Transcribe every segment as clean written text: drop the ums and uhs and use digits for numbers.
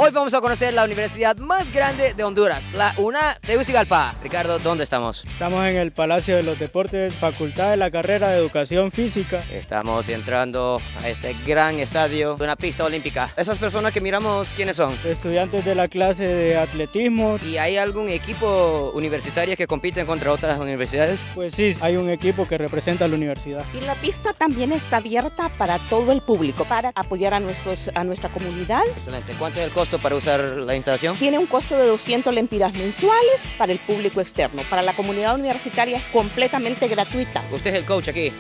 Hoy vamos a conocer la universidad más grande de Honduras, la UNA Tegucigalpa. Ricardo, ¿dónde estamos? Estamos en el Palacio de los Deportes, Facultad de la Carrera de Educación Física. Estamos entrando a este gran estadio de una pista olímpica. Esas personas que miramos, ¿quiénes son? Estudiantes de la clase de atletismo. ¿Y hay algún equipo universitario que compiten contra otras universidades? Pues sí, hay un equipo que representa a la universidad. Y la pista también está abierta para todo el público, para apoyar a nuestra comunidad. Excelente. ¿Cuánto es el costo para usar la instalación? Tiene un costo de 200 lempiras mensuales para el público externo. Para la comunidad universitaria es completamente gratuita. Usted es el coach aquí.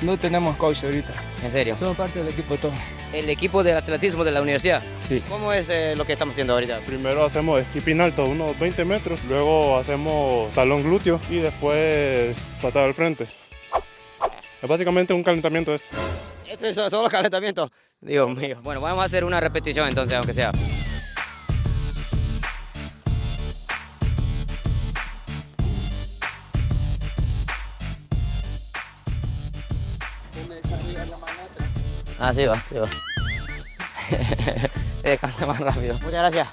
No tenemos coach ahorita. ¿En serio? Somos parte del equipo todo. ¿El equipo de atletismo de la universidad? Sí. ¿Cómo es lo que estamos haciendo ahorita? Primero hacemos skipping alto, unos 20 metros, luego hacemos talón glúteo y después patada al frente. Es básicamente un calentamiento esto. Esto es solo calentamiento. Dios mío. Bueno, vamos a hacer una repetición entonces, aunque sea. Ah, sí va. Canta más rápido. Muchas gracias.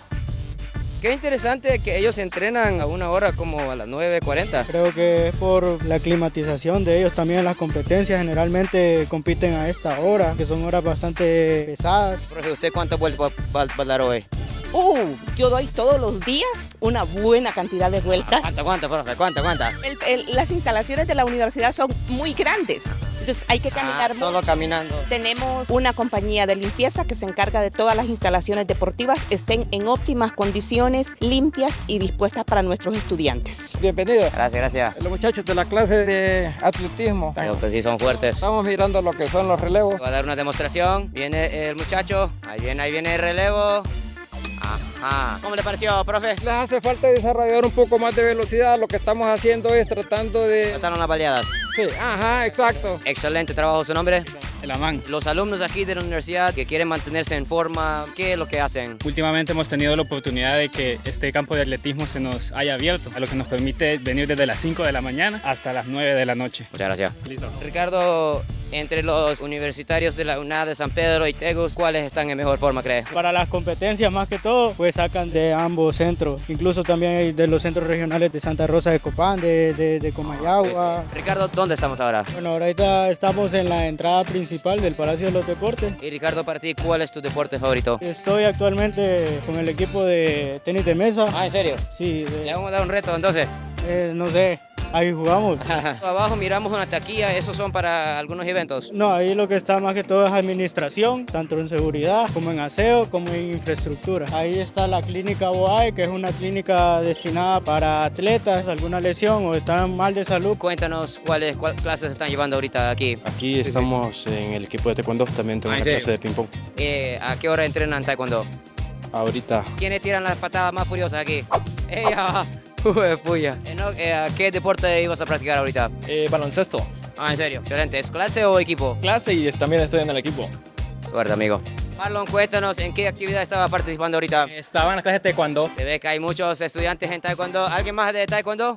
Qué interesante que ellos entrenan a una hora como a las 9:40. Creo que es por la climatización de ellos también. Las competencias generalmente compiten a esta hora, que son horas bastante pesadas. Profe, ¿usted cuántas vueltas va a dar hoy? Yo doy todos los días una buena cantidad de vueltas. ¿Cuántas, profe? ¿Cuántas? Las instalaciones de la universidad son muy grandes, entonces hay que caminar mucho. Solo caminando. Tenemos una compañía de limpieza que se encarga de todas las instalaciones deportivas estén en óptimas condiciones, limpias y dispuestas para nuestros estudiantes. Bienvenido. Gracias. Los muchachos de la clase de atletismo. Creo que sí son fuertes. Estamos mirando lo que son los relevos. Va a dar una demostración. Viene el muchacho. Ahí viene el relevo. Ajá. ¿Cómo le pareció, profe? Les hace falta desarrollar un poco más de velocidad. Lo que estamos haciendo es tratando de... Trataron las baleadas. Sí, ajá, exacto. Excelente trabajo. ¿Su nombre? El Amán. Los alumnos aquí de la universidad que quieren mantenerse en forma, ¿qué es lo que hacen? Últimamente hemos tenido la oportunidad de que este campo de atletismo se nos haya abierto, a lo que nos permite venir desde las 5 de la mañana hasta las 9 de la noche. Muchas gracias. Listo. Ricardo, entre los universitarios de la UNA de San Pedro y Tegus, ¿cuáles están en mejor forma, cree? Para las competencias más que todo, pues sacan de ambos centros. Incluso también hay de los centros regionales de Santa Rosa de Copán, de Comayagua. Sí. Ricardo, ¿dónde estamos ahora? Bueno, ahorita estamos en la entrada principal del Palacio de los Deportes. Y Ricardo, para ti, ¿cuál es tu deporte favorito? Estoy actualmente con el equipo de tenis de mesa. Ah, ¿en serio? Sí, Le vamos a dar un reto entonces. no sé, ahí jugamos. Abajo miramos una taquilla, esos son para algunos eventos. No, ahí lo que está más que todo es administración, tanto en seguridad como en aseo, como en infraestructura. Ahí está la clínica BOAE, que es una clínica destinada para atletas, alguna lesión o están mal de salud. Cuéntanos cuáles clases están llevando ahorita aquí. Aquí estamos en el equipo de taekwondo, también tenemos ¿en una clase serio? de ping pong. ¿A qué hora entrenan taekwondo? Ahorita ¿Quiénes tiran las patadas más furiosas aquí? ¡Ella! Puya. ¿A qué deporte ibas a practicar ahorita? Baloncesto, Ah, en serio. Excelente. ¿Es clase o equipo? clase y también estoy en el equipo. Suerte, amigo. Marlon, cuéntanos en qué actividad estaba participando ahorita. Estaba en la clase de taekwondo. Se ve que hay muchos estudiantes en taekwondo. ¿Alguien más de taekwondo?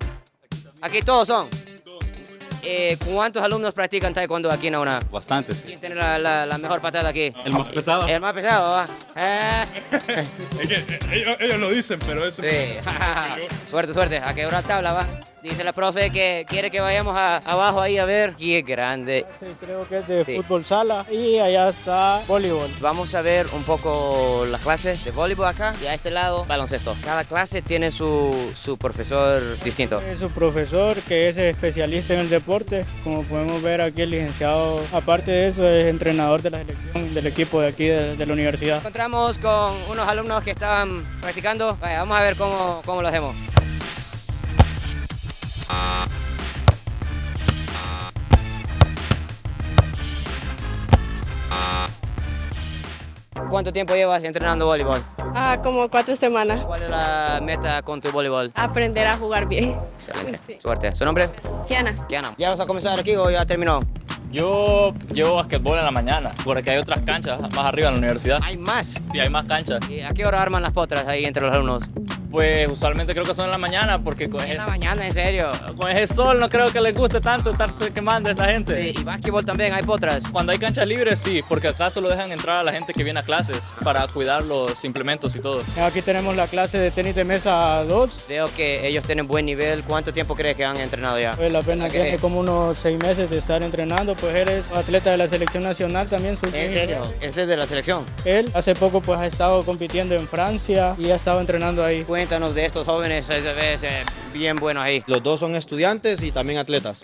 Aquí todos son. ¿Cuántos alumnos practican taekwondo aquí en la UNA? Bastantes. ¿Quién tiene la mejor patada aquí? El más pesado. El más pesado, ¿va? Es que ellos lo dicen, pero eso... Sí. Suerte. ¿A qué hora tabla va? Dice la profe que quiere que vayamos abajo ahí a ver. ¡Qué grande! Sí, creo que es de Sí. fútbol sala y allá está voleibol. Vamos a ver un poco las clases de voleibol acá y a este lado baloncesto. Cada clase tiene su profesor distinto. Es su profesor que es especialista en el deporte. Como podemos ver aquí el licenciado, aparte de eso, es entrenador de la selección del equipo de aquí de la universidad. Encontramos con unos alumnos que estaban practicando. Vaya, vamos a ver cómo lo hacemos. ¿Cuánto tiempo llevas entrenando voleibol? Como 4 semanas. ¿Cuál es la meta con tu voleibol? Aprender a jugar bien. Excelente. Sí. Suerte. ¿Su nombre? Kiana. Kiana. ¿Ya vas a comenzar aquí o ya terminó? Yo llevo basquetbol en la mañana, porque hay otras canchas más arriba en la universidad. Hay más. Sí, hay más canchas. ¿Y a qué hora arman las potras ahí entre los alumnos? Pues usualmente creo que son en la mañana porque En la mañana, en serio. con ese sol no creo que les guste tanto estar quemando a esta gente. Sí, y básquetbol también, hay potras. Cuando hay canchas libres sí, porque acá solo dejan entrar a la gente que viene a clases para cuidar los implementos y todo. Aquí tenemos la clase de tenis de mesa 2. Veo que ellos tienen buen nivel. ¿Cuánto tiempo crees que han entrenado ya? Pues la pena Ok. tiene como unos 6 meses de estar entrenando, pues eres atleta de la selección nacional también. ¿En serio? Ese es de la selección. Él hace poco pues ha estado compitiendo en Francia y ha estado entrenando ahí. Cuéntanos de estos jóvenes, es bien buenos ahí. Los dos son estudiantes y también atletas.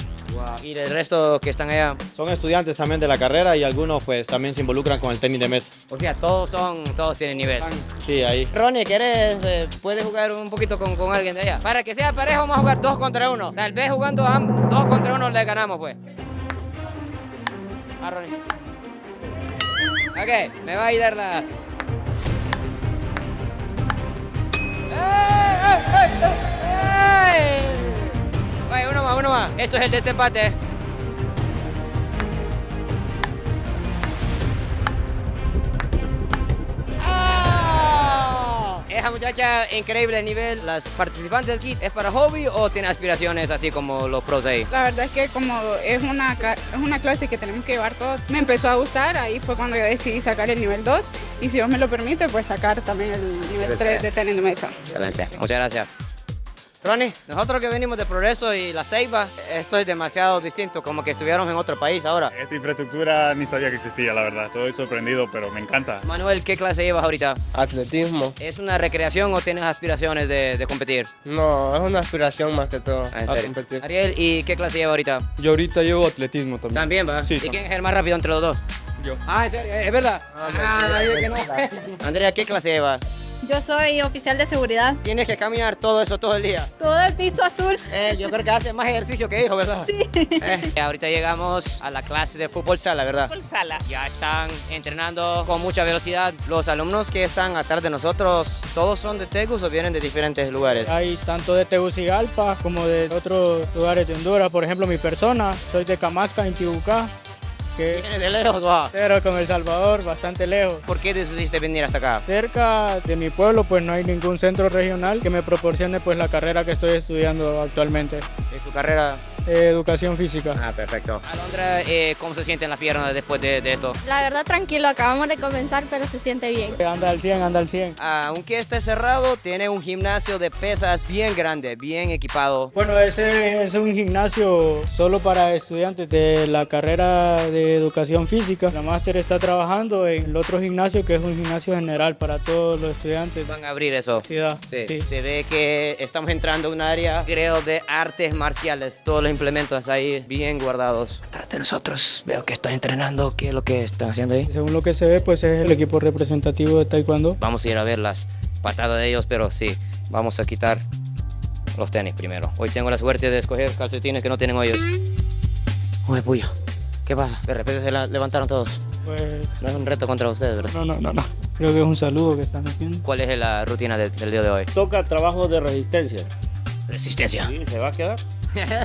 Y el resto que están allá, Son estudiantes también de la carrera y algunos pues también se involucran con el tenis de mesa. o sea, todos tienen nivel. Sí, ahí. Ronnie, ¿puedes jugar un poquito con alguien de allá? Para que sea parejo, vamos a jugar 2 contra 1. Tal vez jugando 2 contra 1 le ganamos, pues. A Ronnie. Ok, me va a ayudar la... ¡Ey! Oye, uno más. Esto es el desempate. ¡Ah! Esa muchacha, increíble el nivel. ¿Las participantes aquí es para hobby o tiene aspiraciones así como los pros ahí? La verdad es que como es una clase que tenemos que llevar todos, me empezó a gustar, ahí fue cuando yo decidí sacar el nivel 2 y si Dios me lo permite, pues sacar también el nivel 3 de tenis de mesa. Excelente. Muchas gracias. Ronnie, nosotros que venimos de Progreso y La Ceiba, esto es demasiado distinto, como que estuviéramos en otro país ahora. Esta infraestructura ni sabía que existía, la verdad. Estoy sorprendido, pero me encanta. Manuel, ¿qué clase llevas ahorita? Atletismo. ¿Es una recreación o tienes aspiraciones de competir? No, es una aspiración más que todo ¿En a serio? competir. Ariel, ¿y qué clase lleva ahorita? Yo ahorita llevo atletismo también. ¿También va? Sí, ¿Y quién es el más rápido entre los dos? Yo. Ah, ¿en serio? ¿Es verdad? Dice que no. Andrea, ¿qué clase lleva? Yo soy oficial de seguridad. Tienes que caminar todo eso todo el día. Todo el piso azul. Yo creo que hace más ejercicio que hijo, ¿verdad? Sí. Ahorita llegamos a la clase de fútbol sala, ¿verdad? Fútbol sala. Ya están entrenando con mucha velocidad. Los alumnos que están atrás de nosotros, ¿todos son de Tegus o vienen de diferentes lugares? Hay tanto de Tegucigalpa como de otros lugares de Honduras. Por ejemplo, mi persona, soy de Camasca, Intibucá, que Vienen de lejos, va. pero con El Salvador, bastante lejos. ¿Por qué decidiste venir hasta acá? Cerca de mi pueblo pues no hay ningún centro regional que me proporcione pues la carrera que estoy estudiando actualmente. ¿En su carrera? Educación física. Ah, perfecto. Alondra, ¿cómo se sienten las piernas después de esto? La verdad, tranquilo, acabamos de comenzar, pero se siente bien. Anda al 100, anda al 100. Aunque esté cerrado, tiene un gimnasio de pesas bien grande, bien equipado. Bueno, ese es un gimnasio solo para estudiantes de la carrera de educación física. La máster está trabajando en el otro gimnasio que es un gimnasio general para todos los estudiantes. Van a abrir eso. Sí. Se ve que estamos entrando a un área, creo, de artes marciales. Todos los implementos ahí bien guardados. Tras de nosotros, veo que están entrenando. ¿Qué es lo que están haciendo ahí? Según lo que se ve, pues es el equipo representativo de Taekwondo. Vamos a ir a ver las patadas de ellos, pero sí, vamos a quitar los tenis primero. Hoy tengo la suerte de escoger calcetines que no tienen hoyos. Uy, puya. ¿Qué pasa? De repente se levantaron todos. Pues No es un reto contra ustedes, ¿verdad? no. Creo que es un saludo que están haciendo. ¿Cuál es la rutina del día de hoy? Toca trabajo de resistencia. Resistencia. Sí, se va a quedar.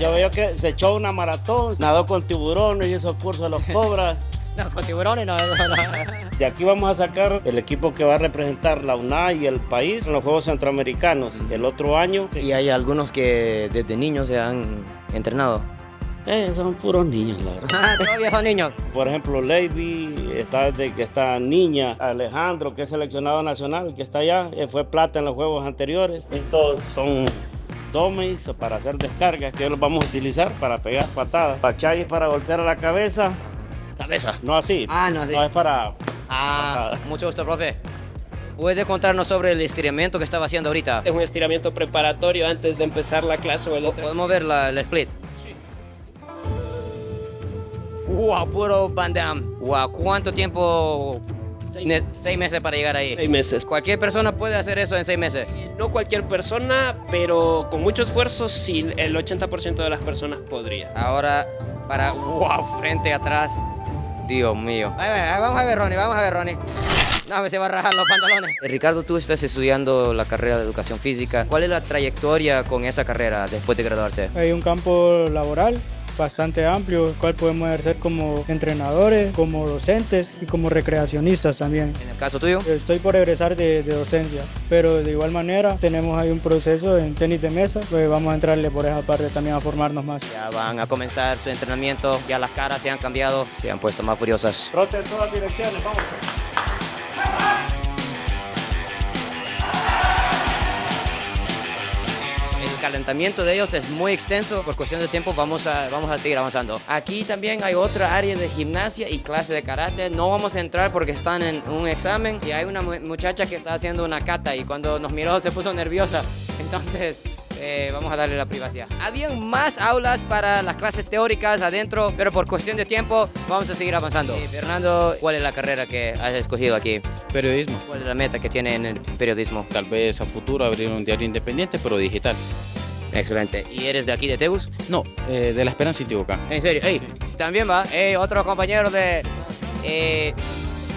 Yo veo que se echó una maratón, nadó con tiburones y esos cursos los cobra. No, con tiburones no. De aquí vamos a sacar el equipo que va a representar la UNAI y el país en los Juegos Centroamericanos el otro año. Y hay algunos que desde niños se han entrenado. Son puros niños, la verdad. Ah, todavía son niños. Por ejemplo, Levi está desde que está niña. Alejandro, que es seleccionado nacional, que está allá, fue plata en los juegos anteriores. Estos son dummies para hacer descargas que los vamos a utilizar para pegar patadas. Pachai es para golpear a la cabeza. ¿Cabeza? No así. Ah, no así. No, es para patadas. Mucho gusto, profe. ¿Puede contarnos sobre el estiramiento que estaba haciendo ahorita? Es un estiramiento preparatorio antes de empezar la clase o el otro. ¿Podemos ver la split? Wow, puro Van Damme. Wow, ¿cuánto tiempo? 6 meses para llegar ahí. 6 meses. ¿Cualquier persona puede hacer eso en 6 meses? No cualquier persona, pero con mucho esfuerzo sí, el 80% de las personas podría. Ahora, para, wow, frente, atrás. Dios mío. Vamos a ver, Ronnie. No, se va a rajar los pantalones. Ricardo, tú estás estudiando la carrera de educación física. ¿Cuál es la trayectoria con esa carrera después de graduarse? Hay un campo laboral bastante amplio, el cual podemos ejercer como entrenadores, como docentes y como recreacionistas también. ¿En el caso tuyo? Estoy por egresar de docencia, pero de igual manera tenemos ahí un proceso en tenis de mesa, pues vamos a entrarle por esa parte también a formarnos más. Ya van a comenzar su entrenamiento, ya las caras se han cambiado, se han puesto más furiosas. Trote en todas direcciones, vamos. El calentamiento de ellos es muy extenso, por cuestión de tiempo vamos a seguir avanzando. Aquí también hay otra área de gimnasia y clase de karate. No vamos a entrar porque están en un examen y hay una muchacha que está haciendo una kata y cuando nos miró se puso nerviosa. Entonces vamos a darle la privacidad. Habían más aulas para las clases teóricas adentro, pero por cuestión de tiempo vamos a seguir avanzando. Fernando, ¿cuál es la carrera que has escogido aquí? Periodismo. ¿Cuál es la meta que tiene en el periodismo? Tal vez a futuro abrir un diario independiente, pero digital. Excelente. ¿Y eres de aquí, de Tegus? No, de La Esperanza y Tibucá. ¿En serio? Ey, también va. Otro compañero de...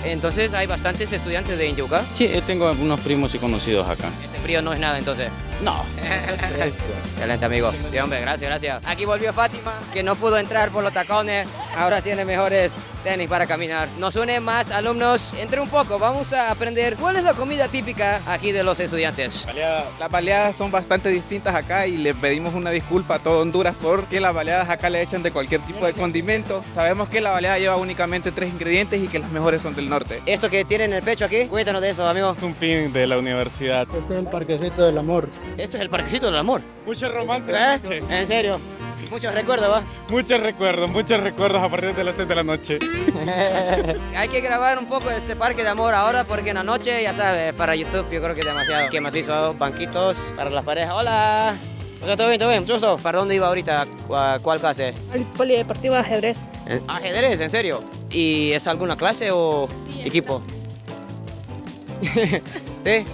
entonces, ¿hay bastantes estudiantes de Intibucá? Sí, tengo algunos primos y conocidos acá. Este frío no es nada, entonces. No. Excelente, amigo. Sí, hombre, gracias. Aquí volvió Fátima, que no pudo entrar por los tacones. Ahora tiene mejores tenis para caminar. Nos une más alumnos. Entre un poco, vamos a aprender cuál es la comida típica aquí de los estudiantes. Las baleadas son bastante distintas acá y le pedimos una disculpa a todo Honduras porque las baleadas acá le echan de cualquier tipo de condimento. Sabemos que la baleada lleva únicamente 3 ingredientes y que las mejores son del norte. Esto que tienen en el pecho aquí, cuéntanos de eso, amigo. Es un pin de la universidad. Este es el parquecito del amor. Esto es el parquecito del amor. Mucho romance. En serio. Muchos recuerdos, ¿va? Muchos recuerdos a partir de las 6 de la noche. Hay que grabar un poco de este parque de amor ahora porque en la noche, ya sabes, para YouTube yo creo que es demasiado. ¿Qué más hizo? Banquitos para las parejas. ¡Hola! O sea, todo bien, mucho gusto. ¿Para dónde iba ahorita? ¿A cuál clase? El polideportivo de ajedrez. ¿Ajedrez? ¿En serio? ¿Y es alguna clase o equipo? ¿Sí?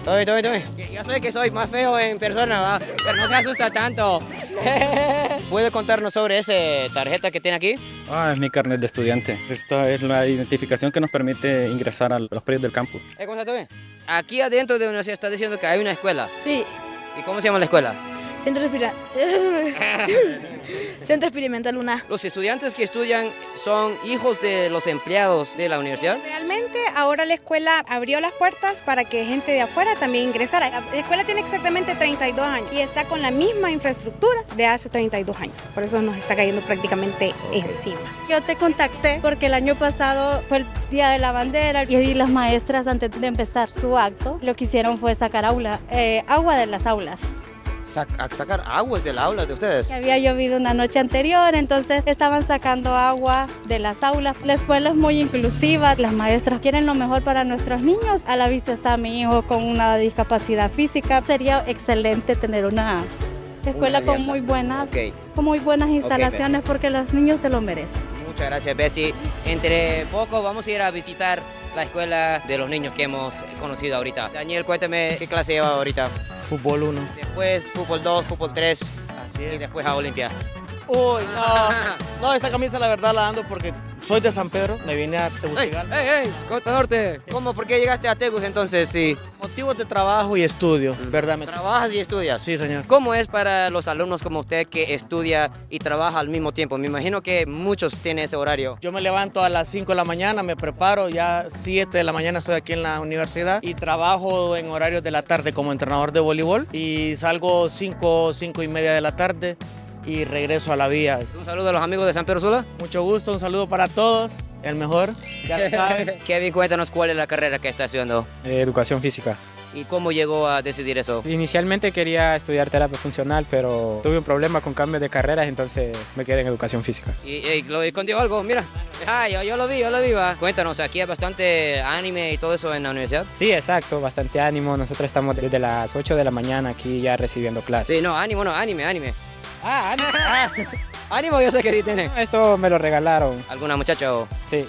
Todo bien. Yo sé que soy más feo en persona, ¿va? Pero no se asusta tanto. ¿Puede contarnos sobre esa tarjeta que tiene aquí? Es mi carnet de estudiante. Esta es la identificación que nos permite ingresar a los predios del campus. ¿Cómo está todo bien? Aquí adentro de la universidad está diciendo que hay una escuela. Sí. ¿Y cómo se llama la escuela? Centro Experimental UNA. ¿Los estudiantes que estudian son hijos de los empleados de la universidad? Realmente ahora la escuela abrió las puertas para que gente de afuera también ingresara. La escuela tiene exactamente 32 años y está con la misma infraestructura de hace 32 años. Por eso nos está cayendo prácticamente encima. Yo te contacté porque el año pasado fue el Día de la Bandera y las maestras antes de empezar su acto lo que hicieron fue sacar agua de las aulas. ¿Sacar aguas de las aulas de ustedes? Que había llovido una noche anterior, entonces estaban sacando agua de las aulas. La escuela es muy inclusiva, las maestras quieren lo mejor para nuestros niños. A la vista está mi hijo con una discapacidad física. Sería excelente tener una escuela con muy buenas instalaciones porque los niños se lo merecen. Muchas gracias, Bessie. Entre poco vamos a ir a visitar la escuela de los niños que hemos conocido ahorita. Daniel, cuéntame qué clase lleva ahorita. Fútbol 1. Después fútbol 2, fútbol 3. Así es. Y después a Olimpia. Uy, no, esta camisa la verdad la ando porque soy de San Pedro, me vine a Tegucigalpa. ¡Ey! Costa Norte. ¿Cómo? ¿Por qué llegaste a Tegus entonces? Sí. Motivos de trabajo y estudio, ¿verdad? ¿Trabajas y estudias? Sí, señor. ¿Cómo es para los alumnos como usted que estudia y trabaja al mismo tiempo? Me imagino que muchos tienen ese horario. Yo me levanto a las 5 de la mañana, me preparo, ya 7 de la mañana estoy aquí en la universidad y trabajo en horarios de la tarde como entrenador de voleibol y salgo 5 y media de la tarde y regreso a la vía. Un saludo a los amigos de San Pedro Sula. Mucho gusto, un saludo para todos, el mejor, ya lo saben. Kevin, cuéntanos cuál es la carrera que está estudiando. Educación física. ¿Y cómo llegó a decidir eso? Inicialmente quería estudiar terapia funcional, pero tuve un problema con cambios de carreras, entonces me quedé en educación física. Y lo contigo algo, mira. Yo lo vi, va. Cuéntanos, ¿aquí hay bastante anime y todo eso en la universidad? Sí, exacto, bastante ánimo. Nosotros estamos desde las 8 de la mañana aquí ya recibiendo clases. Sí, no, ánimo, anime. Ánimo, yo sé que sí tiene. Esto me lo regalaron. ¿Alguna muchacha o...? Sí.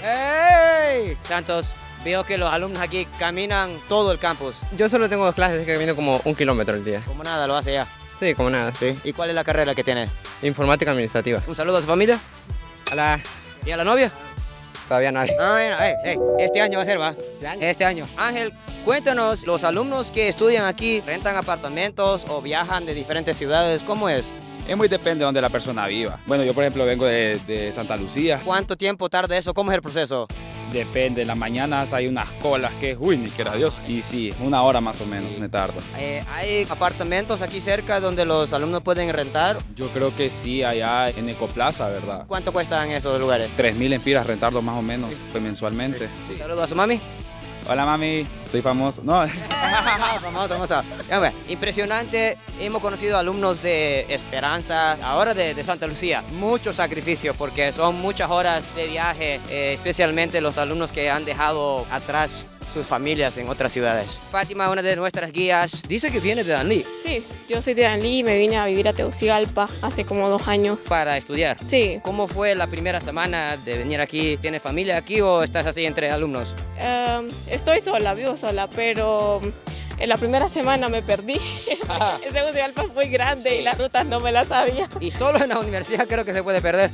¡Ey! Santos, veo que los alumnos aquí caminan todo el campus. Yo solo tengo 2 clases, que camino como 1 kilómetro al día. Como nada, lo hace ya. Sí, como nada. Sí. ¿Y cuál es la carrera que tiene? Informática administrativa. Un saludo a su familia. Hola. ¿Y a la novia? Todavía no hay. Este año va a ser, ¿va? Este año. Ángel, cuéntanos, los alumnos que estudian aquí, ¿rentan apartamentos o viajan de diferentes ciudades? ¿Cómo es? Es muy depende de donde la persona viva. Bueno, yo por ejemplo vengo de Santa Lucía. ¿Cuánto tiempo tarda eso? ¿Cómo es el proceso? Depende, en las mañanas hay unas colas que es, uy, ni quiera Dios. Y sí, 1 hora más o menos me tardo. ¿Hay apartamentos aquí cerca donde los alumnos pueden rentar? Yo creo que sí, allá en Ecoplaza, ¿verdad? ¿Cuánto cuestan esos lugares? 3.000 lempiras rentarlos más o menos mensualmente. Sí. Saludos a su mami. Hola mami, soy famoso. No. famoso. Impresionante, hemos conocido alumnos de Esperanza, ahora de Santa Lucía. Mucho sacrificio porque son muchas horas de viaje, especialmente los alumnos que han dejado atrás sus familias en otras ciudades. Fátima, una de nuestras guías, dice que viene de Danlí. Sí, yo soy de Danlí y me vine a vivir a Tegucigalpa hace como 2 años. ¿Para estudiar? Sí. ¿Cómo fue la primera semana de venir aquí? ¿Tienes familia aquí o estás así entre alumnos? Estoy sola, vivo sola, pero en la primera semana me perdí. Tegucigalpa es muy grande y las rutas no me las sabía. Y solo en la universidad creo que se puede perder.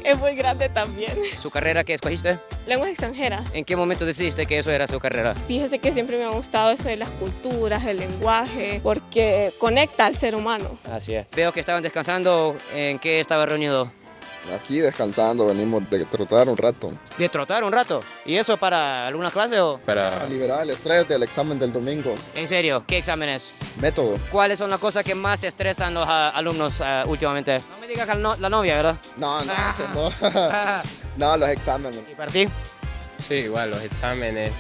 Es muy grande también. ¿Su carrera qué escogiste? Lenguas extranjeras. ¿En qué momento decidiste que eso era su carrera? Fíjese que siempre me ha gustado eso de las culturas, el lenguaje, porque conecta al ser humano. Así es. Veo que estaban descansando. ¿En qué estaba reunido? Aquí descansando, venimos de trotar un rato. ¿De trotar un rato? ¿Y eso para alguna clase o...? Para liberar el estrés del examen del domingo. ¿En serio? ¿Qué exámenes? Método. ¿Cuáles son las cosas que más estresan los alumnos últimamente? No me digas que la novia, ¿verdad? No, eso no. No, los exámenes. ¿Y para ti? Sí, igual, los exámenes,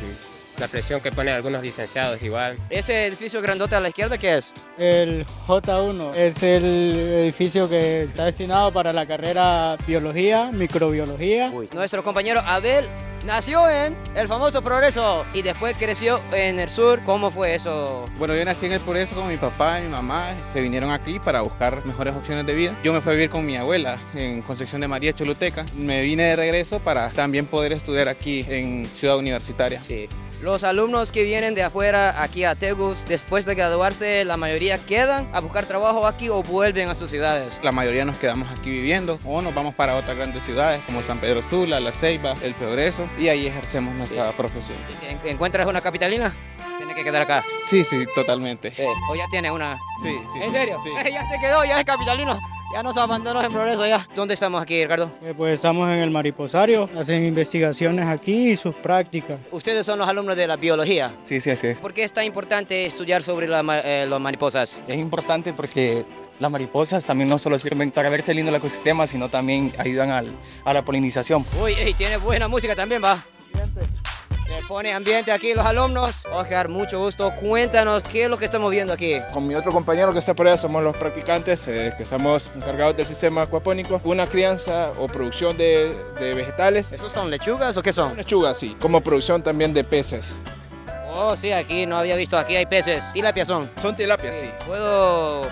la presión que ponen algunos licenciados igual. ¿Ese edificio grandote a la izquierda qué es? El J1 es el edificio que está destinado para la carrera biología, microbiología. Nuestro compañero Abel nació en el famoso Progreso y después creció en el sur. ¿Cómo fue eso? Bueno, yo nací en el Progreso con mi papá y mi mamá. Se vinieron aquí para buscar mejores opciones de vida. Yo me fui a vivir con mi abuela en Concepción de María, Choluteca. Me vine de regreso para también poder estudiar aquí en Ciudad Universitaria. Sí. Los alumnos que vienen de afuera aquí a Tegus, después de graduarse, la mayoría quedan a buscar trabajo aquí o vuelven a sus ciudades. La mayoría nos quedamos aquí viviendo o nos vamos para otras grandes ciudades como San Pedro Sula, La Ceiba, El Progreso y ahí ejercemos nuestra profesión. ¿Encuentras una capitalina? Tiene que quedar acá. Sí, totalmente. Sí. ¿O ya tiene una? Sí. ¿En serio? Sí. Ya se quedó, ya es capitalino. Ya nos abandonó en Progreso ya. ¿Dónde estamos aquí, Ricardo? Pues estamos en el Mariposario, hacen investigaciones aquí y sus prácticas. Ustedes son los alumnos de la biología. Sí, así es. ¿Por qué es tan importante estudiar sobre las mariposas? Es importante porque las mariposas también no solo sirven para verse lindo el ecosistema, sino también ayudan a la polinización. Uy, tiene buena música también, va. Se pone ambiente aquí los alumnos. Oscar, mucho gusto. Cuéntanos qué es lo que estamos viendo aquí. Con mi otro compañero que está por allá somos los practicantes que estamos encargados del sistema acuapónico. Una crianza o producción de vegetales. ¿Esos son lechugas o qué son? Lechugas, sí. Como producción también de peces. Oh, sí, aquí no había visto. Aquí hay peces. ¿Tilapias son? Son tilapias, sí. ¿Puedo...?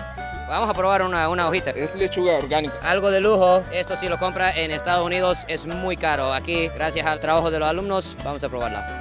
Vamos a probar una hojita. Es lechuga orgánica. Algo de lujo. Esto si lo compra en Estados Unidos es muy caro. Aquí, gracias al trabajo de los alumnos, vamos a probarla.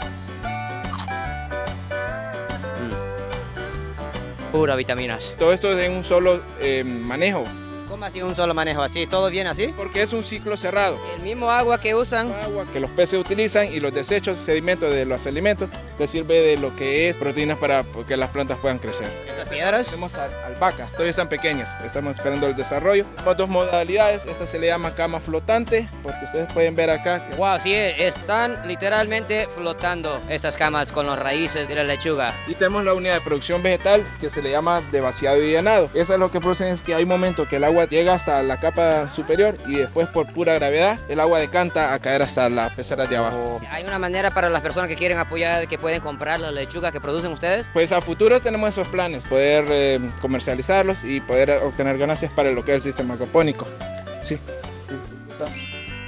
Pura vitaminas. Todo esto es en un solo manejo. ¿Cómo así un solo manejo? ¿Así? ¿Todo bien así? Porque es un ciclo cerrado. El mismo agua que usan. Agua que los peces utilizan y los desechos, sedimentos de los alimentos, les sirve de lo que es proteínas para que las plantas puedan crecer. ¿Estas piedras? Tenemos alpaca, todavía están pequeñas, estamos esperando el desarrollo. Tenemos 2 modalidades, esta se le llama cama flotante, porque ustedes pueden ver acá. Wow, sí, están literalmente flotando estas camas con las raíces de la lechuga. Y tenemos la unidad de producción vegetal que se le llama de vaciado y llenado. Eso es lo que producen, es que hay momentos que el agua llega hasta la capa superior y después por pura gravedad el agua decanta a caer hasta las peceras de abajo. ¿Hay una manera para las personas que quieren apoyar, que pueden comprar la lechuga que producen ustedes? Pues a futuros tenemos esos planes, poder comercializarlos y poder obtener ganancias para lo que es el sistema acuapónico. Sí.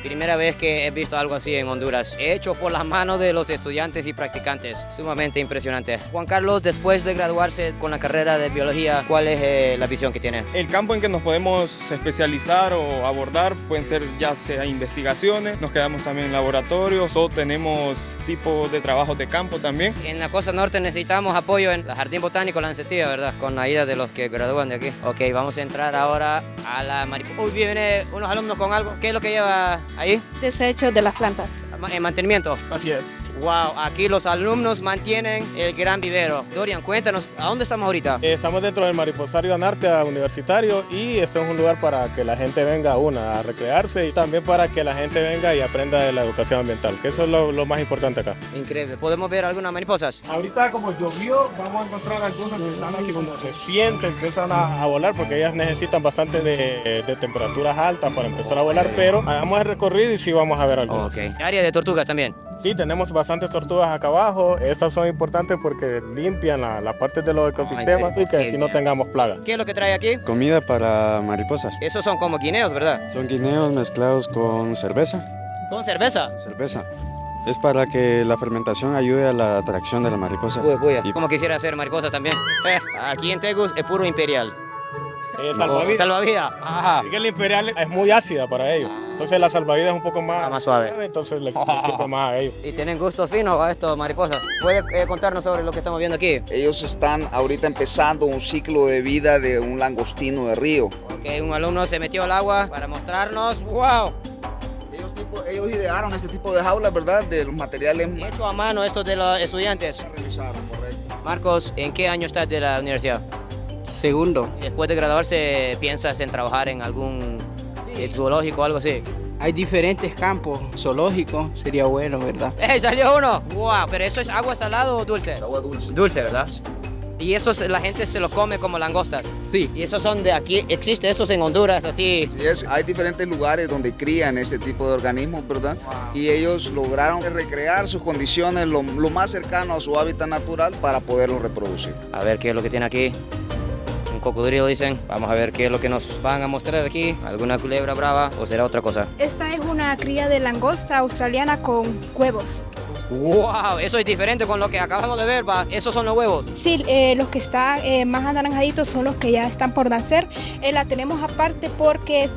Primera vez que he visto algo así en Honduras, hecho por las manos de los estudiantes y practicantes. Sumamente impresionante. Juan Carlos, después de graduarse con la carrera de biología, ¿cuál es la visión que tiene? El campo en que nos podemos especializar o abordar pueden ser ya sea investigaciones, nos quedamos también en laboratorios o tenemos tipos de trabajos de campo también. En la costa norte necesitamos apoyo en el Jardín Botánico Lancetía, ¿verdad? Con la ayuda de los que gradúan de aquí. Ok, vamos a entrar ahora a la mariposa. Uy, vienen unos alumnos con algo. ¿Qué es lo que lleva ahí? Desechos de las plantas. En mantenimiento. Así es. Wow, aquí los alumnos mantienen el gran vivero. Dorian, cuéntanos, ¿a dónde estamos ahorita? Estamos dentro del Mariposario Anartea Universitario y este es un lugar para que la gente venga a recrearse y también para que la gente venga y aprenda de la educación ambiental, que eso es lo más importante acá. Increíble. ¿Podemos ver algunas mariposas? Ahorita como llovió, vamos a encontrar algunas que están aquí cuando se sienten, empiezan a volar porque ellas necesitan bastante de temperaturas altas para empezar a volar, pero hagamos el recorrido y sí vamos a ver algunas. Ok. ¿Área de tortugas también? Sí, tenemos bastantes tortugas acá abajo. Esas son importantes porque limpian la parte de los ecosistemas y que aquí no tengamos plagas. ¿Qué es lo que trae aquí? Comida para mariposas. Esos son como guineos, ¿verdad? Son guineos mezclados con cerveza. ¿Con cerveza? Cerveza. Es para que la fermentación ayude a la atracción de la mariposa. Como quisiera hacer mariposa también. Aquí en Tegus es puro imperial. Salvavidas. Salvavidas. Ajá. Y que la imperial es muy ácida para ellos. Entonces la salvavidas es un poco más suave. Entonces les sirve más a ellos. ¿Y tienen gusto fino a estos mariposas? ¿Puede contarnos sobre lo que estamos viendo aquí? Ellos están ahorita empezando un ciclo de vida de un langostino de río. Ok, un alumno se metió al agua para mostrarnos. ¡Wow! Ellos idearon este tipo de jaulas, ¿verdad? De los materiales. Hecho a mano esto de los estudiantes. Realizaron, correcto. Marcos, ¿en qué año estás de la universidad? Segundo. Después de graduarse, ¿piensas en trabajar en algún zoológico o algo así? Hay diferentes campos, zoológicos, sería bueno, ¿verdad? ¡Salió uno! ¡Wow! ¿Pero eso es agua salada o dulce? Agua dulce. Dulce, ¿verdad? Y esos la gente se los come como langostas. Sí. Y esos son de aquí, existe esos en Honduras, así. Sí, hay diferentes lugares donde crían este tipo de organismos, ¿verdad? Y ellos lograron recrear sus condiciones lo más cercano a su hábitat natural para poderlos reproducir. A ver qué es lo que tiene aquí. Un cocodrilo, dicen. Vamos a ver qué es lo que nos van a mostrar aquí. ¿Alguna culebra brava o será otra cosa? Esta es una cría de langosta australiana con huevos. ¡Wow! Eso es diferente con lo que acabamos de ver, ¿va? ¿Esos son los huevos? Sí, los que están más anaranjaditos son los que ya están por nacer. La tenemos aparte porque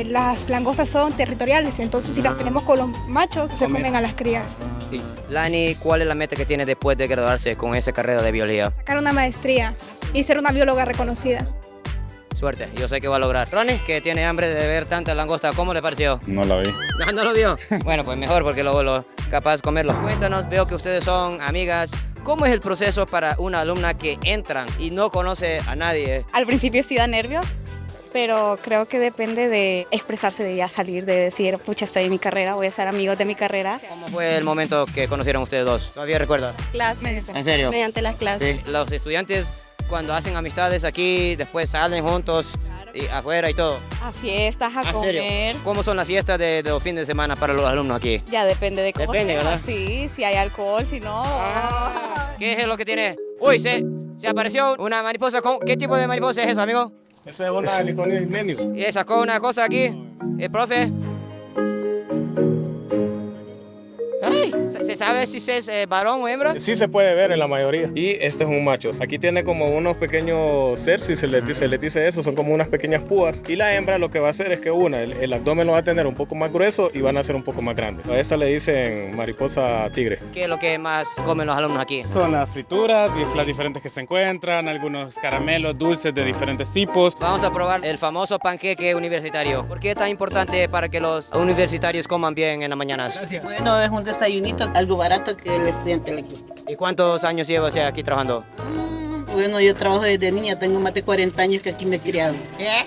las langostas son territoriales, entonces si las tenemos con los machos, se comen a las crías. Sí. Lani, ¿cuál es la meta que tiene después de graduarse con esa carrera de biología? Sacar una maestría y ser una bióloga reconocida. Suerte, yo sé que va a lograr. Ronnie, que tiene hambre de ver tanta langosta, ¿cómo le pareció? No la vi. No lo vio. Bueno, pues mejor porque luego lo capaz de comerlo. Cuéntanos, veo que ustedes son amigas. ¿Cómo es el proceso para una alumna que entra y no conoce a nadie? Al principio sí da nervios, pero creo que depende de expresarse, de ya salir, de decir, pucha, estoy en mi carrera, voy a ser amigos de mi carrera. ¿Cómo fue el momento que conocieron ustedes dos? ¿Todavía recuerda? Clases. ¿En serio? Mediante las clases. Sí. Los estudiantes cuando hacen amistades aquí, después salen juntos y afuera y todo. A fiestas, a comer. ¿Cómo son las fiestas de los fines de semana para los alumnos aquí? Ya depende de cómo Depende, sea. ¿verdad? Sí, si hay alcohol, si no. ¿Qué es lo que tiene? Uy, se apareció una mariposa. ¿Qué tipo de mariposa es eso, amigo? Esa es una Heliconia ignis. Y sacó una cosa aquí, el profe. Ay, ¿se sabe si es varón o hembra? Sí se puede ver en la mayoría. Y este es un macho. Aquí tiene como unos pequeños cercios, se les dice eso, son como unas pequeñas púas. Y la hembra lo que va a hacer es que el abdomen lo va a tener un poco más grueso y van a ser un poco más grandes. A esta le dicen mariposa tigre. ¿Qué es lo que más comen los alumnos aquí? Son las frituras, las diferentes que se encuentran, algunos caramelos, dulces de diferentes tipos. Vamos a probar el famoso panqueque universitario. ¿Por qué es tan importante para que los universitarios coman bien en las mañanas? Gracias. Bueno, es un desayunito, algo barato que el estudiante le gusta. ¿Y cuántos años lleva aquí trabajando? Bueno, yo trabajo desde niña, tengo más de 40 años que aquí me he criado. ¿Qué?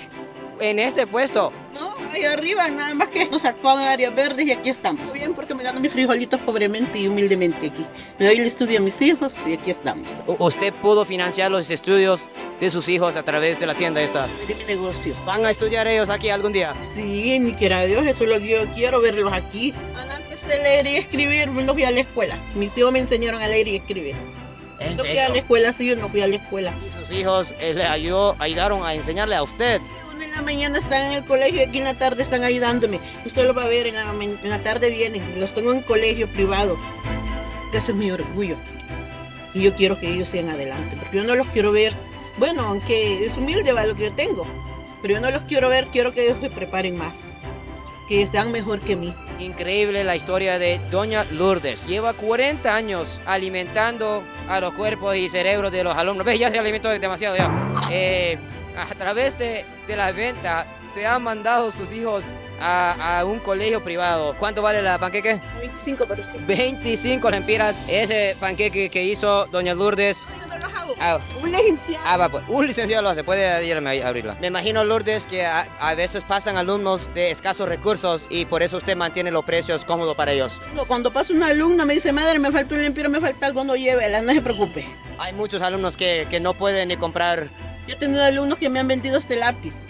¿En este puesto? No, ahí arriba, nada más que nos sacó a áreas verdes y aquí estamos. Bien, porque me gano mis frijolitos pobremente y humildemente aquí. Me doy el estudio a mis hijos y aquí estamos. ¿Usted pudo financiar los estudios de sus hijos a través de la tienda esta? De mi negocio. ¿Van a estudiar ellos aquí algún día? Sí, ni quiera Dios, eso es lo que yo quiero, verlos aquí. Antes de leer y escribir, no fui a la escuela. Mis hijos me enseñaron a leer y escribir. ¿En no serio? fui a la escuela, sí, yo no fui a la escuela. ¿Y sus hijos le ayudaron a enseñarle a usted? En la mañana están en el colegio y aquí en la tarde están ayudándome. Usted lo va a ver, en la tarde vienen. Los tengo en colegio privado. Ese es mi orgullo. Y yo quiero que ellos sigan adelante, porque yo no los quiero ver. Bueno, aunque es humilde va lo que yo tengo, pero yo no los quiero ver, quiero que ellos se preparen más, que sean mejor que mí. Increíble la historia de Doña Lourdes. Lleva 40 años alimentando a los cuerpos y cerebros de los alumnos. ¿Ves? Ya se alimentó demasiado ya. a través de la venta se han mandado sus hijos a un colegio privado. ¿Cuánto vale la panqueque? 25 para usted. 25 lempiras. Ese panqueque que hizo doña Lourdes. Un licenciado. Un licenciado lo hace, puede irme a abrirla. Me imagino, Lourdes, que a veces pasan alumnos de escasos recursos y por eso usted mantiene los precios cómodos para ellos. Cuando pasa una alumna me dice, madre, me falta un lempiro, me falta algo, no llévela, no se preocupe. Hay muchos alumnos que no pueden ni comprar. Yo he tenido alumnos que me han vendido este lápiz.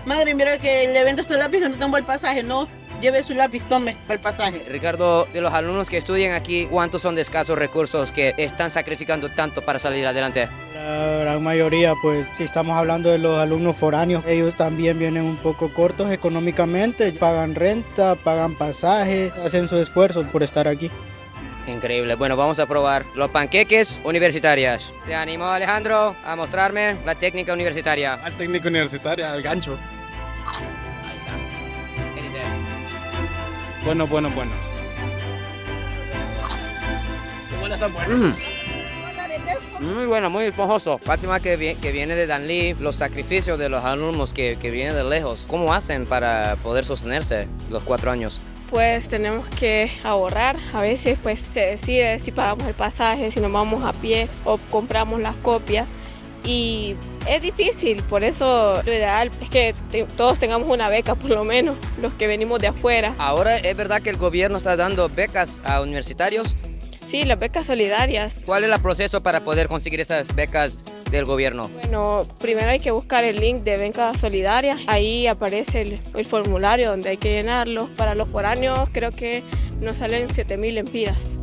Madre, mira que le vendo este lápiz que no tengo el pasaje, no. Lleve su lápiz, tome para el pasaje. Ricardo, de los alumnos que estudian aquí, ¿cuántos son de escasos recursos que están sacrificando tanto para salir adelante? La gran mayoría, pues, si estamos hablando de los alumnos foráneos, ellos también vienen un poco cortos económicamente, pagan renta, pagan pasaje, hacen su esfuerzo por estar aquí. Increíble. Bueno, vamos a probar los panqueques universitarias. Se animó Alejandro a mostrarme la técnica universitaria. Al técnica universitaria, al gancho. Bueno. Bueno, están buenos. Muy bueno, muy esponjoso. Fátima, que viene de Danlí, los sacrificios de los alumnos que vienen de lejos. ¿Cómo hacen para poder sostenerse los 4 años? Pues tenemos que ahorrar. A veces pues se decide si pagamos el pasaje, si nos vamos a pie o compramos las copias. Y es difícil, por eso lo ideal es que todos tengamos una beca, por lo menos los que venimos de afuera. Ahora, ¿es verdad que el gobierno está dando becas a universitarios? Sí, las becas solidarias. ¿Cuál es el proceso para poder conseguir esas becas del gobierno? Bueno, primero hay que buscar el link de becas solidarias. Ahí aparece el formulario donde hay que llenarlo. Para los foráneos creo que nos salen 7,000 lempiras.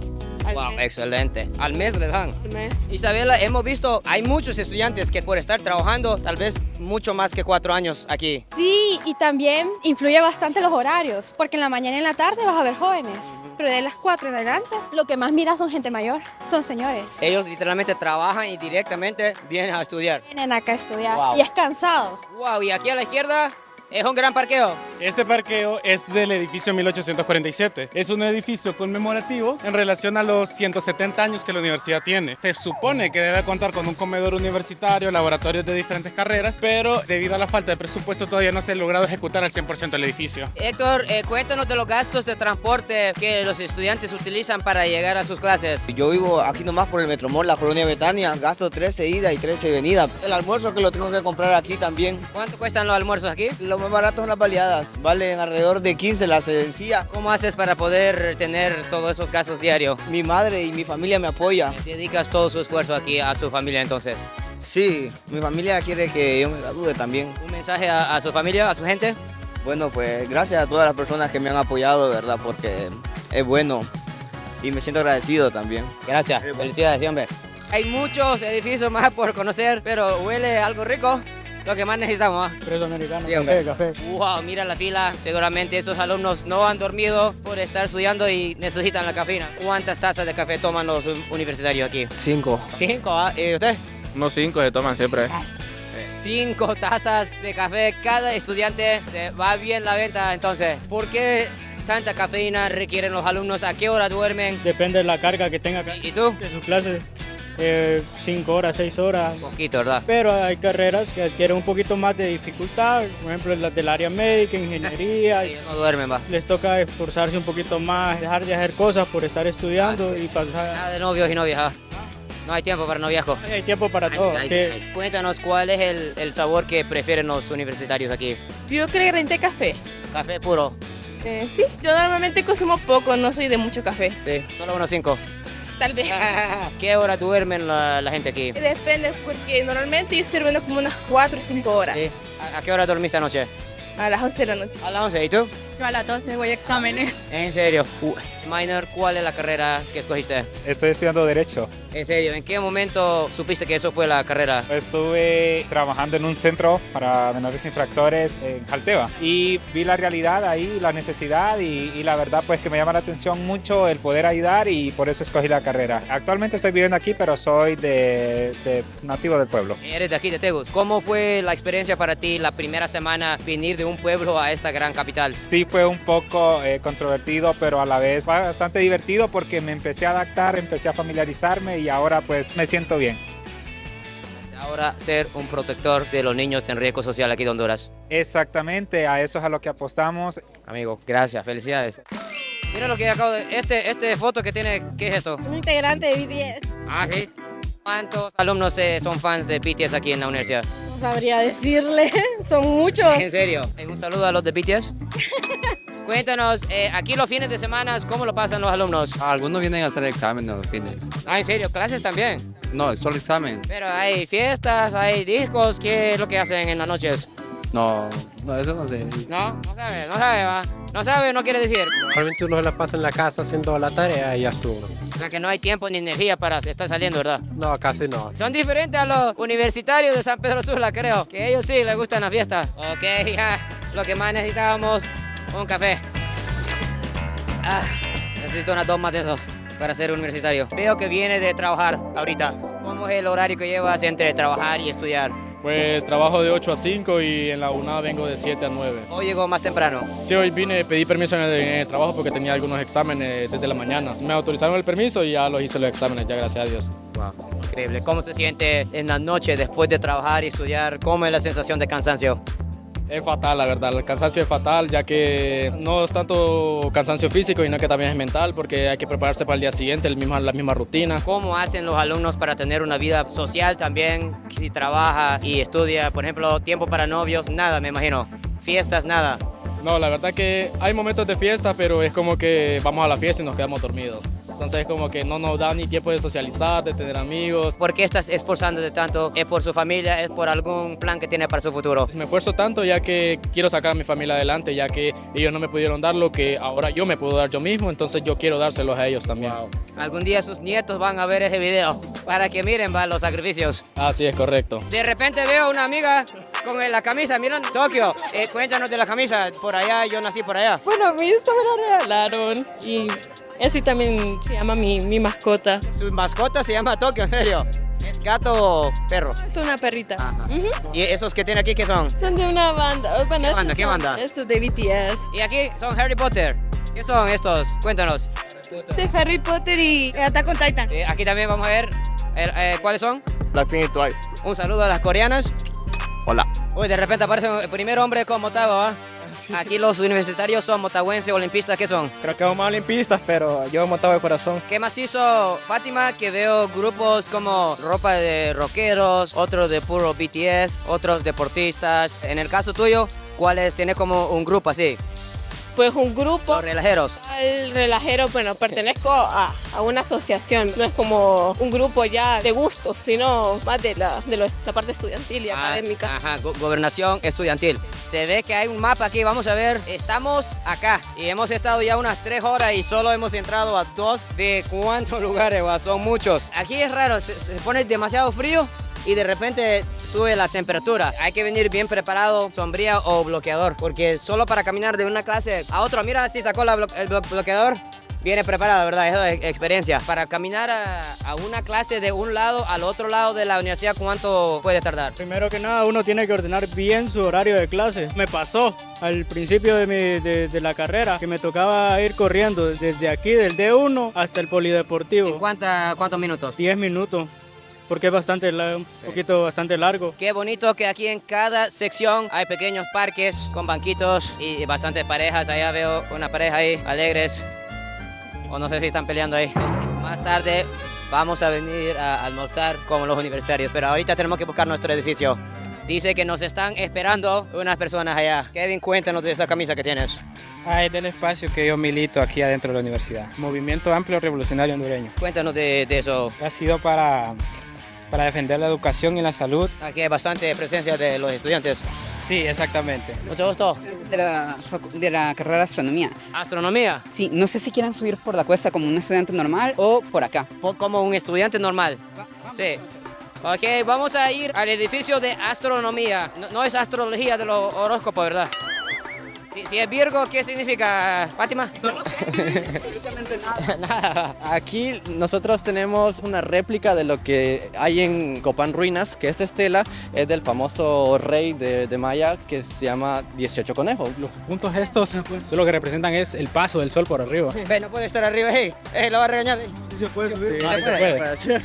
Wow, excelente. Al mes les dan. Al mes. Isabela, hemos visto, hay muchos estudiantes que por estar trabajando, tal vez mucho más que 4 años aquí. Sí, y también influye bastante los horarios, porque en la mañana y en la tarde vas a ver jóvenes, pero de las 4 en adelante, lo que más miras son gente mayor, son señores. Ellos literalmente trabajan y directamente vienen a estudiar. Vienen acá a estudiar, Wow. y es cansado. Wow, y aquí a la izquierda es un gran parqueo. Este parqueo es del edificio 1847. Es un edificio conmemorativo en relación a los 170 años que la universidad tiene. Se supone que debe contar con un comedor universitario, laboratorios de diferentes carreras, pero debido a la falta de presupuesto todavía no se ha logrado ejecutar al 100% el edificio. Héctor, cuéntanos de los gastos de transporte que los estudiantes utilizan para llegar a sus clases. Yo vivo aquí nomás por el Metromall, la colonia Betania, gasto 13 ida y 13 venida. El almuerzo que lo tengo que comprar aquí también. ¿Cuánto cuestan los almuerzos aquí? Lo más barato son las baleadas, valen alrededor de 15 la sencilla. ¿Cómo haces para poder tener todos esos gastos diarios? Mi madre y mi familia me apoyan. ¿Dedicas todo su esfuerzo aquí a su familia entonces? Sí, mi familia quiere que yo me gradúe también. ¿Un mensaje a su familia, a su gente? Bueno, pues gracias a todas las personas que me han apoyado, ¿verdad? Porque es bueno y me siento agradecido también. Gracias, felicidades, hombre. Hay muchos edificios más por conocer, pero huele algo rico. Lo que más necesitamos, ¿ah? Preso americano, Sí, café. Wow, mira la fila. Seguramente estos alumnos no han dormido por estar estudiando y necesitan la cafeína. ¿Cuántas tazas de café toman los universitarios aquí? 5. 5, ¿ah? ¿Y usted? Unos 5 se toman siempre. 5 tazas de café cada estudiante. Se va bien la venta, entonces. ¿Por qué tanta cafeína requieren los alumnos? ¿A qué hora duermen? Depende de la carga que tenga ¿Y tú? de su clase. 5 horas, 6 horas. Poquito, ¿verdad? Pero hay carreras que adquieren un poquito más de dificultad, por ejemplo las del área médica, ingeniería. Sí, no duermen, va. Les toca esforzarse un poquito más, dejar de hacer cosas por estar estudiando y pasar. Nada de novios y novias, ¿ah? No hay tiempo para noviazgo. Hay tiempo para todo. Cuéntanos, ¿cuál es el sabor que prefieren los universitarios aquí? Yo creo que renté café. ¿Café puro? Sí, yo normalmente consumo poco, no soy de mucho café. Sí, solo unos 5. Tal vez. ¿Qué hora duermen la gente aquí? Depende, porque normalmente yo estoy durmiendo como unas 4 o 5 horas. Sí. ¿A qué hora dormiste anoche? A las 11 de la noche. A las 11, ¿y tú? Yo a las 12 voy a exámenes. En serio. Minor, ¿cuál es la carrera que escogiste? Estoy estudiando Derecho. En serio, ¿en qué momento supiste que eso fue la carrera? Estuve trabajando en un centro para menores infractores en Jalteva y vi la realidad ahí, la necesidad y la verdad pues que me llama la atención mucho el poder ayudar y por eso escogí la carrera. Actualmente estoy viviendo aquí, pero soy de nativo del pueblo. Eres de aquí, de Tegus. ¿Cómo fue la experiencia para ti la primera semana venir de un pueblo a esta gran capital? Sí, fue un poco controvertido, pero a la vez bastante divertido porque me empecé a adaptar, empecé a familiarizarme y ahora pues me siento bien. ahora ser un protector de los niños en riesgo social aquí en Honduras. Exactamente, a eso es a lo que apostamos. Amigo, gracias, felicidades. Mira lo que acabo de... Este foto que tiene, ¿qué es esto? Un integrante de BTS. Ah, ¿sí? ¿Cuántos alumnos son fans de BTS aquí en la universidad? No sabría decirle, son muchos. ¿En serio? Un saludo a los de BTS. Cuéntanos, aquí los fines de semana, ¿cómo lo pasan los alumnos? Algunos vienen a hacer examen los fines. Ah, ¿en serio? ¿Clases también? No, solo examen. Pero hay fiestas, hay discos, ¿qué es lo que hacen en las noches? No, eso no sé. No sabe, va. No sabe, no quiere decir. Normalmente uno se la pasa en la casa haciendo la tarea y ya estuvo. O sea que no hay tiempo ni energía para estar saliendo, ¿verdad? No, casi no. Son diferentes a los universitarios de San Pedro Sula, creo. Que ellos sí les gustan las fiestas. Ok, ya. Lo que más necesitábamos, un café. Necesito unas 2 más de esos para ser universitario. Veo que viene de trabajar ahorita. ¿Cómo es el horario que llevas entre trabajar y estudiar? Pues trabajo de 8 a 5 y en la UNA vengo de 7 a 9. ¿Hoy llegó más temprano? Sí, hoy pedí permiso en el trabajo porque tenía algunos exámenes desde la mañana. Me autorizaron el permiso y ya los hice los exámenes, ya gracias a Dios. Wow, increíble. ¿Cómo se siente en la noche después de trabajar y estudiar? ¿Cómo es la sensación de cansancio? Es fatal, la verdad. El cansancio es fatal, ya que no es tanto cansancio físico, sino que también es mental, porque hay que prepararse para el día siguiente, la misma rutina. ¿Cómo hacen los alumnos para tener una vida social también? Si trabaja y estudia, por ejemplo, tiempo para novios, nada, me imagino. Fiestas, nada. No, la verdad que hay momentos de fiesta, pero es como que vamos a la fiesta y nos quedamos dormidos. Entonces es como que no nos da ni tiempo de socializar, de tener amigos. ¿Por qué estás esforzándote tanto? ¿Es por su familia? ¿Es por algún plan que tiene para su futuro? Me esfuerzo tanto ya que quiero sacar a mi familia adelante, ya que ellos no me pudieron dar lo que ahora yo me puedo dar yo mismo, entonces yo quiero dárselos a ellos también. Wow. Algún día sus nietos van a ver ese video para que miren los sacrificios. Así es, correcto. De repente veo una amiga con la camisa, miren, Tokio. Cuéntanos de la camisa, por allá, yo nací por allá. Bueno, a mí esto me la regalaron y eso también se llama mi mascota. ¿Su mascota se llama Tokio, en serio? ¿Es gato o perro? Es una perrita. ¿Y esos que tiene aquí qué son? Son de una banda. Bueno, ¿Qué banda? Estos de BTS. Y aquí son Harry Potter. ¿Qué son estos? Cuéntanos. De Harry Potter y Attack on Titan. Aquí también vamos a ver cuáles son. Blackpink y Twice. Un saludo a las coreanas. Hola. Uy, de repente aparece el primer hombre con Motagua, ¿va? Sí. Aquí los universitarios son motagüenses, olimpistas, ¿qué son? Creo que somos olimpistas, pero yo Motagua de corazón. ¿Qué más hizo Fátima? Que veo grupos como ropa de rockeros, otros de puro BTS, otros deportistas. En el caso tuyo, ¿cuáles tiene como un grupo así? Pues un grupo. Los relajeros. El relajero, bueno, pertenezco a una asociación. No es como un grupo ya de gustos, sino más de la parte estudiantil y académica. Ajá, gobernación estudiantil. Se ve que hay un mapa aquí, vamos a ver. Estamos acá y hemos estado ya unas 3 horas y solo hemos entrado a 2 de cuántos lugares, son muchos. Aquí es raro, se pone demasiado frío y de repente sube la temperatura. Hay que venir bien preparado, sombría o bloqueador, porque solo para caminar de una clase a otra, mira si sacó el bloqueador, viene preparado, ¿verdad? Eso es experiencia. Para caminar a una clase de un lado al otro lado de la universidad, ¿cuánto puede tardar? Primero que nada, uno tiene que ordenar bien su horario de clase. Me pasó al principio de la carrera que me tocaba ir corriendo desde aquí, del D1 hasta el polideportivo. ¿En cuántos minutos? 10 minutos. Porque es bastante largo. Qué bonito que aquí en cada sección hay pequeños parques con banquitos y bastantes parejas. Allá veo una pareja ahí, alegres. O no sé si están peleando ahí. Más tarde vamos a venir a almorzar con los universitarios, pero ahorita tenemos que buscar nuestro edificio. Dice que nos están esperando unas personas allá. Kevin, cuéntanos de esa camisa que tienes. Es del espacio que yo milito aquí adentro de la universidad. Movimiento Amplio Revolucionario Hondureño. Cuéntanos de eso. Ha sido para defender la educación y la salud. Aquí hay bastante presencia de los estudiantes. Sí, exactamente. Mucho gusto. De la carrera de astronomía. ¿Astronomía? Sí, no sé si quieran subir por la cuesta como un estudiante normal o por acá. Como un estudiante normal. Sí. Ok, vamos a ir al edificio de astronomía. No es astrología de los horóscopos, ¿verdad? Si es Virgo, ¿qué significa, Fátima? Absolutamente nada. Aquí nosotros tenemos una réplica de lo que hay en Copán Ruinas, que esta estela es del famoso rey de Maya que se llama 18 Conejos. Los puntos estos solo que representan es el paso del sol por arriba. Ve, no puede estar arriba, lo va a regañar. Se puede.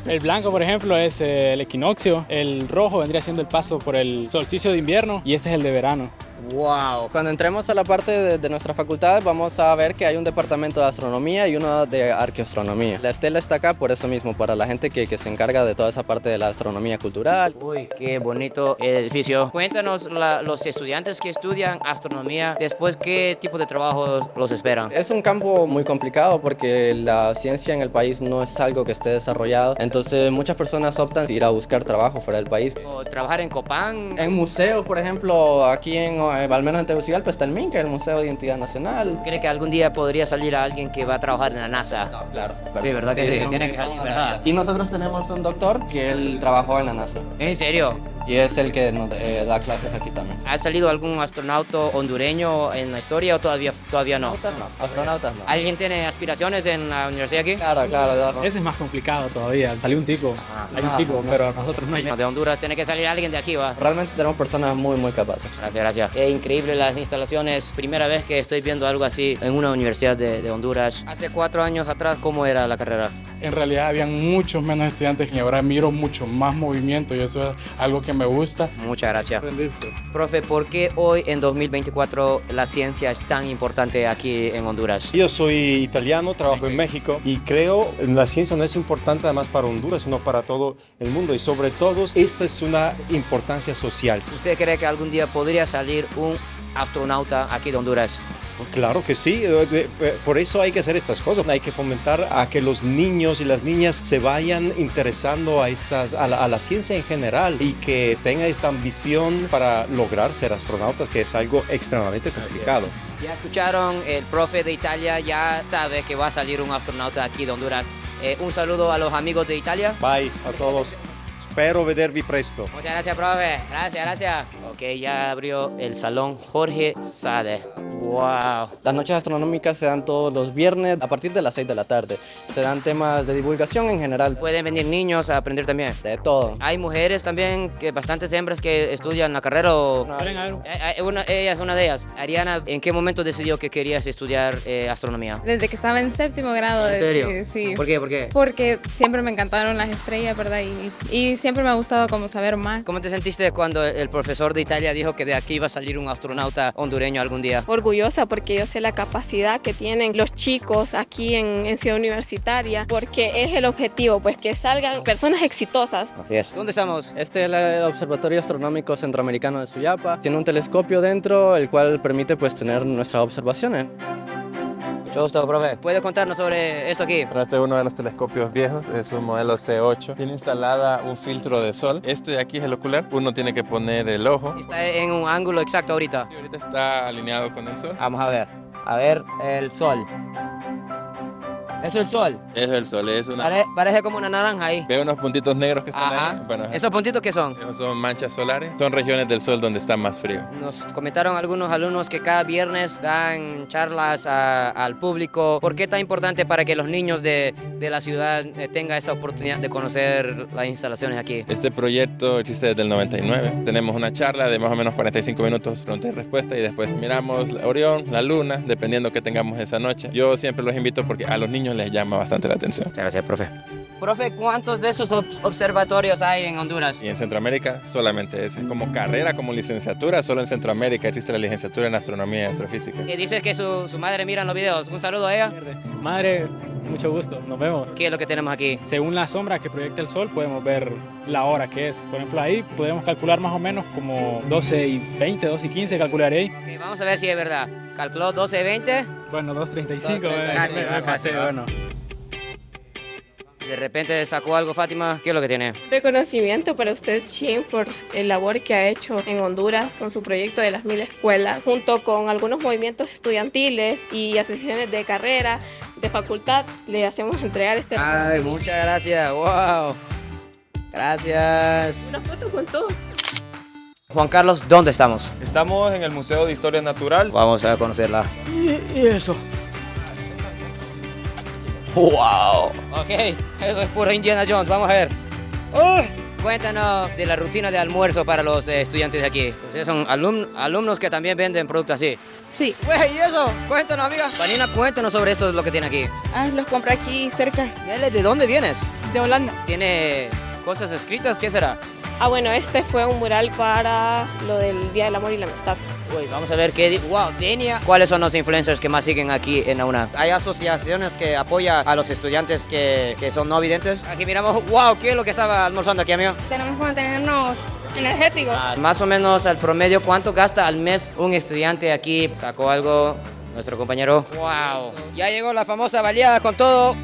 El blanco, por ejemplo, es el equinoccio. El rojo vendría siendo el paso por el solsticio de invierno y este es el de verano. Wow. Cuando entremos a la parte de nuestra facultad vamos a ver que hay un departamento de astronomía y uno de arqueoastronomía. La estela está acá por eso mismo, para la gente que se encarga de toda esa parte de la astronomía cultural. Uy, qué bonito edificio. Cuéntanos los estudiantes que estudian astronomía, después qué tipo de trabajos los esperan. Es un campo muy complicado porque la ciencia en el país no es algo que esté desarrollado, entonces muchas personas optan ir a buscar trabajo fuera del país. O trabajar en Copán. En museos, por ejemplo, aquí al menos en Tegucigalpa está el MINCA, el Museo de Identidad Nacional. ¿Cree que algún día podría salir a alguien que va a trabajar en la NASA? No, claro. Sí, ¿verdad que sí? Tiene que salir, ¿verdad? Y nosotros tenemos un doctor que él trabajó en la NASA. ¿En serio? Y es el que nos da clases aquí también. ¿Ha salido algún astronauta hondureño en la historia o todavía no? Astronautas no. ¿Alguien tiene aspiraciones en la universidad aquí? Claro. Ese es más complicado todavía. Salió un tipo. Hay un tipo, pero nosotros no hay. De Honduras tiene que salir alguien de aquí, ¿va? Realmente tenemos personas muy capaces. Gracias. Es increíble las instalaciones. Primera vez que estoy viendo algo así en una universidad de Honduras. Hace 4 años atrás, ¿cómo era la carrera? En realidad habían muchos menos estudiantes y ahora miro mucho más movimiento y eso es algo que me gusta. Muchas gracias. Profe, ¿por qué hoy en 2024 la ciencia es tan importante aquí en Honduras? Yo soy italiano, trabajo en México y creo que la ciencia no es importante además para Honduras, sino para todo el mundo y sobre todo esta es una importancia social. ¿Usted cree que algún día podría salir un astronauta aquí de Honduras? Claro que sí, por eso hay que hacer estas cosas, hay que fomentar a que los niños y las niñas se vayan interesando a la ciencia en general y que tengan esta ambición para lograr ser astronautas, que es algo extremadamente complicado. Ya escucharon, el profe de Italia ya sabe que va a salir un astronauta aquí de Honduras. Un saludo a los amigos de Italia. Bye a todos. Espero vedervi presto. Muchas gracias, profe. Gracias. Ok, ya abrió el salón Jorge Sade. Wow. Las noches astronómicas se dan todos los viernes a partir de las 6 de la tarde. Se dan temas de divulgación en general. ¿Pueden venir niños a aprender también? De todo. ¿Hay mujeres también, bastantes hembras que estudian la carrera? Ella es una de ellas. Ariana, ¿en qué momento decidió que querías estudiar astronomía? Desde que estaba en 7º grado. ¿En serio? Sí. ¿Por qué? Porque siempre me encantaron las estrellas, ¿verdad? Y siempre me ha gustado como saber más. ¿Cómo te sentiste cuando el profesor de Italia dijo que de aquí iba a salir un astronauta hondureño algún día? Orgullosa porque yo sé la capacidad que tienen los chicos aquí en Ciudad Universitaria, porque es el objetivo, pues que salgan personas exitosas. Así es. ¿Dónde estamos? Este es el Observatorio Astronómico Centroamericano de Suyapa. Tiene un telescopio dentro, el cual permite pues tener nuestras observaciones. Mucho gusto, profe. ¿Puede contarnos sobre esto aquí? Este es uno de los telescopios viejos, es un modelo C8. Tiene instalada un filtro de sol. Este de aquí es el ocular. Uno tiene que poner el ojo. Está en un ángulo exacto ahorita. Sí, ahorita está alineado con el sol. Vamos a ver. A ver el sol. ¿Eso es el sol? Es el sol, es una... Parece como una naranja ahí. Ve unos puntitos negros que están ahí. Bueno, ¿esos puntitos qué son? Son manchas solares. Son regiones del sol donde está más frío. Nos comentaron algunos alumnos que cada viernes dan charlas al público. ¿Por qué es tan importante para que los niños de la ciudad tengan esa oportunidad de conocer las instalaciones aquí? Este proyecto existe desde el 99. Tenemos una charla de más o menos 45 minutos, pregunta y respuesta, y después miramos Orión, la luna, dependiendo que tengamos esa noche. Yo siempre los invito porque a los niños les llama bastante la atención. Muchas gracias, profe. Profe, ¿cuántos de esos observatorios hay en Honduras? Y en Centroamérica solamente ese. Como carrera, como licenciatura, solo en Centroamérica existe la licenciatura en astronomía y astrofísica. Y dice que su madre mira los videos. Un saludo a ella. Madre, mucho gusto, nos vemos. ¿Qué es lo que tenemos aquí? Según la sombra que proyecta el sol, podemos ver la hora que es. Por ejemplo, ahí podemos calcular más o menos como 12:20, 12:15, calcularé ahí. Okay, vamos a ver si es verdad. ¿Calculó 12:20? Bueno, 2:35. Me pasé, bueno. De repente sacó algo, Fátima. ¿Qué es lo que tiene? Reconocimiento para usted, Shin, por el labor que ha hecho en Honduras con su proyecto de las 1000 escuelas, junto con algunos movimientos estudiantiles y asociaciones de carrera, de facultad. Le hacemos entregar este... Ay, muchas gracias. Wow. Gracias. Una foto con todo. Juan Carlos, ¿dónde estamos? Estamos en el Museo de Historia Natural. Vamos a conocerla. ¿Y eso? ¡Wow! Ok, eso es puro Indiana Jones, vamos a ver. Cuéntanos de la rutina de almuerzo para los estudiantes de aquí. Ustedes son alumnos que también venden productos así. Sí. Güey, ¿y eso? Cuéntanos, amiga. Vanina, cuéntanos sobre esto, lo que tiene aquí. Los compré aquí cerca. ¿De dónde vienes? De Holanda. ¿Tiene cosas escritas? ¿Qué será? Bueno, este fue un mural para lo del Día del Amor y la Amistad. Uy, vamos a ver qué... ¡Wow! Denia. ¿Cuáles son los influencers que más siguen aquí en la UNA? ¿Hay asociaciones que apoyan a los estudiantes que son no videntes? Aquí miramos... ¡Wow! ¿Qué es lo que estaba almorzando aquí, amigo? Tenemos que mantenernos energéticos. Más o menos al promedio, ¿cuánto gasta al mes un estudiante aquí? Sacó algo nuestro compañero. ¡Wow! Ya llegó la famosa baleada con todo.